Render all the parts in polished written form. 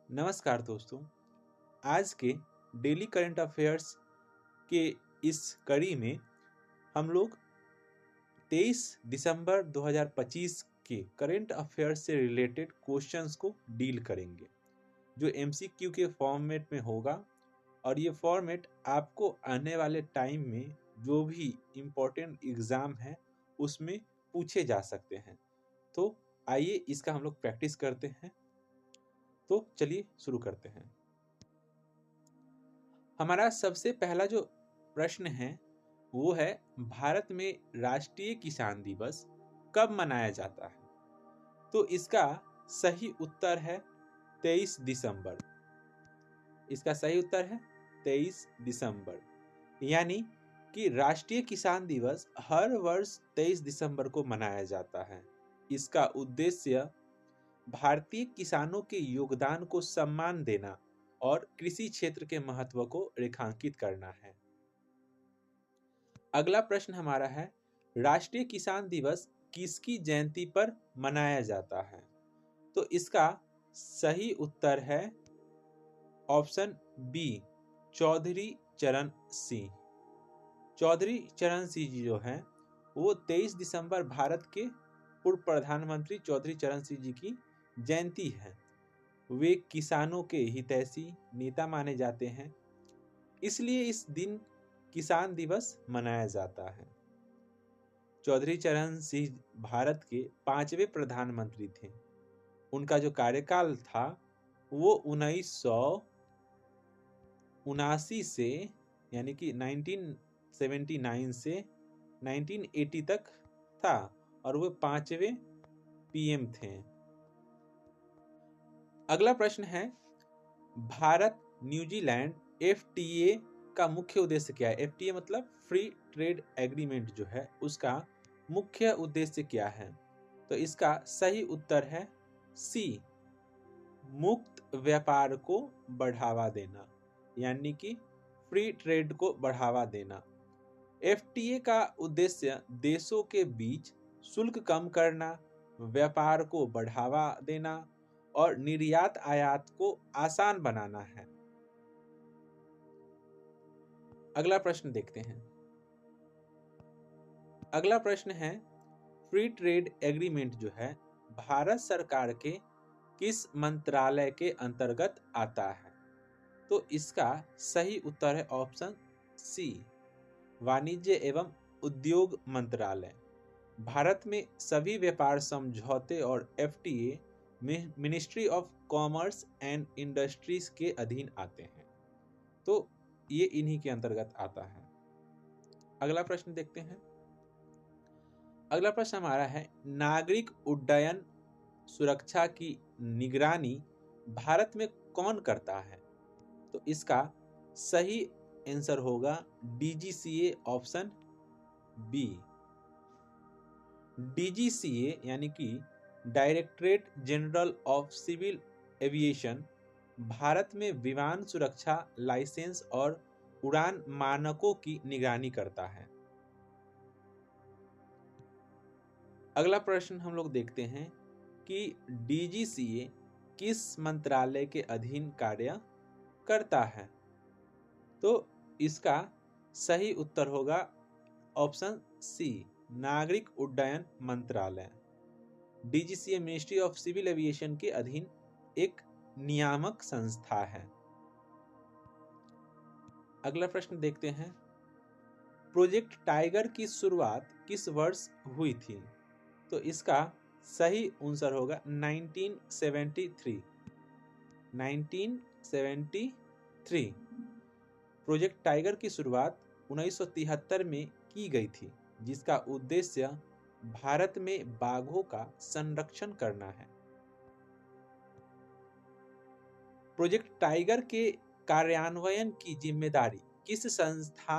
नमस्कार दोस्तों। आज के डेली करंट अफेयर्स के इस कड़ी में हम लोग 23 दिसंबर 2025 के करंट अफेयर्स से रिलेटेड क्वेश्चंस को डील करेंगे, जो एमसीक्यू के फॉर्मेट में होगा। और ये फॉर्मेट आपको आने वाले टाइम में जो भी इम्पोर्टेंट एग्ज़ाम है उसमें पूछे जा सकते हैं। तो आइए इसका हम लोग प्रैक्टिस करते हैं। तो चलिए शुरू करते हैं। हमारा सबसे पहला जो प्रश्न है वो है, भारत में राष्ट्रीय किसान दिवस कब मनाया जाता है? तो इसका सही उत्तर है 23 दिसंबर। इसका सही उत्तर है 23 दिसंबर। यानी कि राष्ट्रीय किसान दिवस हर वर्ष 23 दिसंबर को मनाया जाता है। इसका उद्देश्य भारतीय किसानों के योगदान को सम्मान देना और कृषि क्षेत्र के महत्व को रेखांकित करना है। अगला प्रश्न हमारा है, राष्ट्रीय किसान दिवस किसकी जयंती पर मनाया जाता है? तो इसका सही उत्तर है ऑप्शन बी, चौधरी चरण सिंह। चौधरी चरण सिंह जी जो हैं वो 23 दिसंबर भारत के पूर्व प्रधानमंत्री चौधरी चरण सिंह जी की जयंती है। वे किसानों के हितैषी नेता माने जाते हैं, इसलिए इस दिन किसान दिवस मनाया जाता है। चौधरी चरण सिंह भारत के 5वें प्रधानमंत्री थे। उनका जो कार्यकाल था वो 1979 से यानी कि 1979 से 1980 तक था और वो 5वें पीएम थे। अगला प्रश्न है, भारत न्यूजीलैंड एफटीए का मुख्य उद्देश्य क्या है? एफटीए मतलब फ्री ट्रेड एग्रीमेंट जो है उसका मुख्य उद्देश्य क्या है? तो इसका सही उत्तर है सी, मुक्त व्यापार को बढ़ावा देना, यानी कि फ्री ट्रेड को बढ़ावा देना। एफटीए का उद्देश्य देशों के बीच शुल्क कम करना, व्यापार को बढ़ावा देना और निर्यात आयात को आसान बनाना है। अगला प्रश्न देखते हैं। अगला प्रश्न है, फ्री ट्रेड एग्रीमेंट जो है भारत सरकार के किस मंत्रालय के अंतर्गत आता है? तो इसका सही उत्तर है ऑप्शन सी, वाणिज्य एवं उद्योग मंत्रालय। भारत में सभी व्यापार समझौते और FTA ministry of commerce and industries के अधीन आते हैं, तो ये इन्हीं के अंतर्गत आता है। अगला प्रश्न देखते हैं। अगला प्रश्न हमारा है, नागरिक उड्डयन सुरक्षा की निगरानी भारत में कौन करता है? तो इसका सही आंसर होगा डीजीसीए, ऑप्शन बी। डीजीसीए यानी कि directorate general of civil aviation Bharat में विमान सुरक्षा लाइसेंस और उड़ान मानकों की निगरानी करता है। अगला प्रश्न हम लोग देखते हैं कि डीजीसीए किस मंत्रालय के अधीन कार्य करता है? तो इसका सही उत्तर होगा ऑप्शन सी, नागरिक उड्डयन मंत्रालय। DGCA ministry of civil aviation के अधीन एक नियामक संस्था है। अगला प्रश्न देखते हैं, प्रोजेक्ट टाइगर की शुरुआत किस वर्ष हुई थी? तो इसका सही आंसर होगा 1973। 1973 प्रोजेक्ट टाइगर की शुरुआत 1973 में की गई थी, जिसका उद्देश्य भारत में बाघों का संरक्षण करना है। प्रोजेक्ट टाइगर के कार्यान्वयन की जिम्मेदारी किस संस्था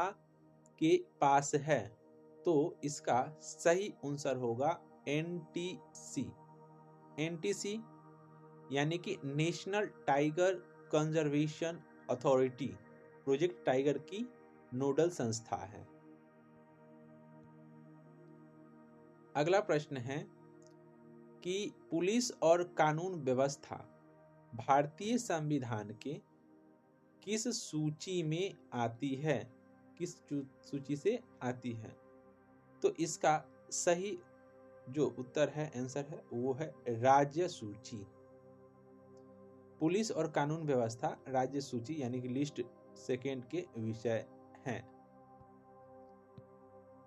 के पास है? तो इसका सही आंसर होगा एनटीसी। एनटीसी यानी कि national tiger conservation authority project tiger की नोडल संस्था है। अगला प्रश्न है कि पुलिस और कानून व्यवस्था भारतीय संविधान के किस सूची में आती है? किस सूची से आती है? तो इसका सही जो उत्तर है, आंसर है, वो है राज्य सूची। पुलिस और कानून व्यवस्था राज्य सूची यानी कि लिस्ट सेकेंड के विषय हैं।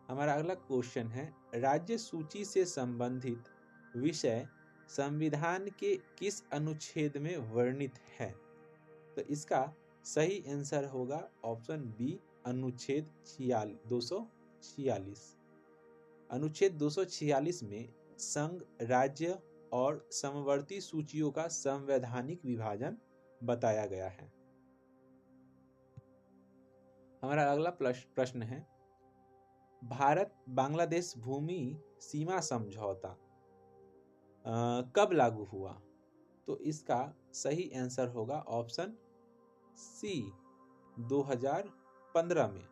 हमारा अगला क्वेश्चन है, राज्य सूची से संबंधित विषय संविधान के किस अनुच्छेद में वर्णित है? तो इसका सही आंसर होगा ऑप्शन बी, अनुच्छेद 246। अनुच्छेद 246 में संघ, राज्य और समवर्ती सूचियों का संवैधानिक विभाजन बताया गया है। हमारा अगला प्रश्न है, भारत बांग्लादेश भूमि सीमा समझौता कब लागू हुआ? तो इसका सही आंसर होगा ऑप्शन सी, 2015 में।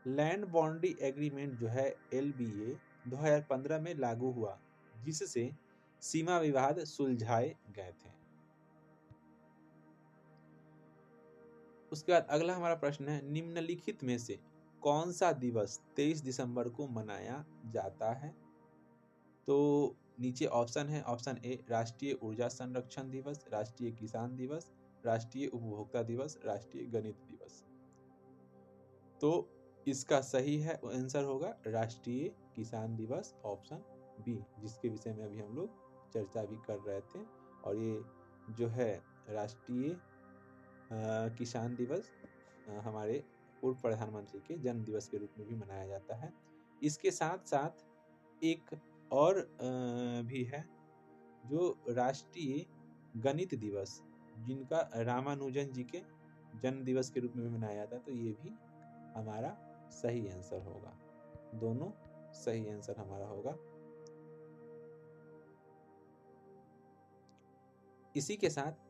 लैंड बाउंड्री एग्रीमेंट जो है LBA 2015 में लागू हुआ, जिससे सीमा विवाद सुलझाए गए थे। उसके बाद अगला हमारा प्रश्न है, निम्नलिखित में से कौन सा दिवस 23 दिसंबर को मनाया जाता है? तो नीचे ऑप्शन है, ऑप्शन ए राष्ट्रीय ऊर्जा संरक्षण दिवस, राष्ट्रीय किसान दिवस, राष्ट्रीय उपभोक्ता दिवस, राष्ट्रीय गणित दिवस। तो इसका सही है आंसर होगा राष्ट्रीय किसान दिवस, ऑप्शन बी, जिसके विषय में अभी हम लोग चर्चा भी कर रहे थे। और ये जो है राष्ट्रीय किसान दिवस हमारे पूर्व प्रधानमंत्री के जन्म दिवस के रूप में भी मनाया जाता है। इसके साथ साथ एक और भी है जो राष्ट्रीय गणित दिवस, जिनका रामानुजन जी के जन्म दिवस के रूप में भी मनाया जाता है। तो ये भी हमारा सही आंसर होगा, दोनों सही आंसर हमारा होगा। इसी के साथ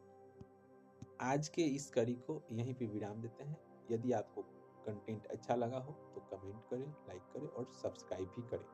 आज के इस कड़ी को यहीं पे विराम देते हैं। यदि आपको कंटेंट अच्छा लगा हो तो कमेंट करें, लाइक करें और सब्सक्राइब भी करें।